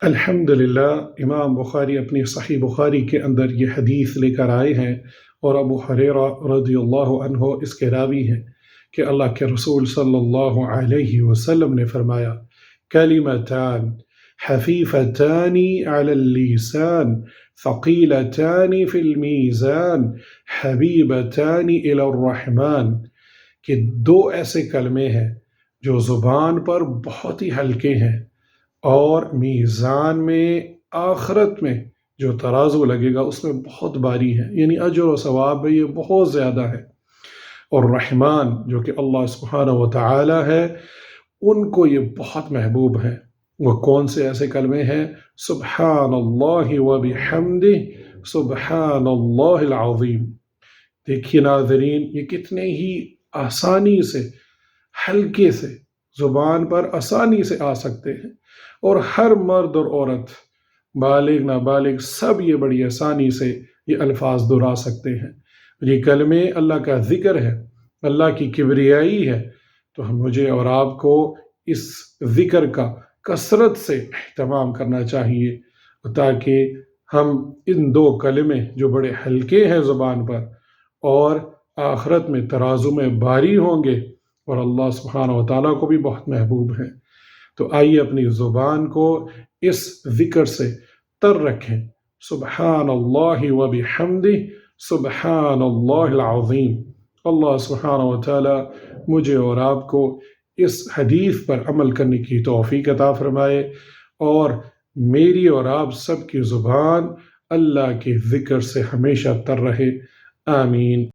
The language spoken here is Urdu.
الحمدللہ امام بخاری اپنی صحیح بخاری کے اندر یہ حدیث لے کر آئے ہیں، اور ابو ہریرہ رضی اللہ عنہ اس کے راوی ہیں کہ اللہ کے رسول صلی اللہ علیہ وسلم نے فرمایا: کلمتان خفیفتان علی اللسان ثقیلتان فی المیزان حبیبتان الی الرحمن، کہ دو ایسے کلمے ہیں جو زبان پر بہت ہی ہلکے ہیں اور میزان میں آخرت میں جو ترازو لگے گا اس میں بہت باری ہے، یعنی اجر و ثواب میں یہ بہت زیادہ ہے۔ اور رحمان جو کہ اللہ سبحانہ و تعالی ہے، ان کو یہ بہت محبوب ہے۔ وہ کون سے ایسے کلمے ہیں؟ سبحان اللہ و بحمدہ سبحان اللہ العظیم۔ دیکھیے ناظرین، یہ کتنے ہی آسانی سے، ہلکے سے زبان پر آسانی سے آ سکتے ہیں، اور ہر مرد اور عورت، بالغ نابالغ، سب یہ بڑی آسانی سے یہ الفاظ دہرا سکتے ہیں۔ یہ کلمے اللہ کا ذکر ہے، اللہ کی کبریائی ہے، تو مجھے اور آپ کو اس ذکر کا کثرت سے اہتمام کرنا چاہیے، تاکہ ہم ان دو کلمے جو بڑے ہلکے ہیں زبان پر اور آخرت میں ترازو میں باری ہوں گے اور اللہ سبحانہ و تعالیٰ کو بھی بہت محبوب ہیں، تو آئیے اپنی زبان کو اس ذکر سے تر رکھیں: سبحان اللہ و بحمدہ سبحان اللہ العظیم۔ اللہ سبحانہ و تعالیٰ مجھے اور آپ کو اس حدیث پر عمل کرنے کی توفیق عطا فرمائے، اور میری اور آپ سب کی زبان اللہ کے ذکر سے ہمیشہ تر رہے۔ آمین۔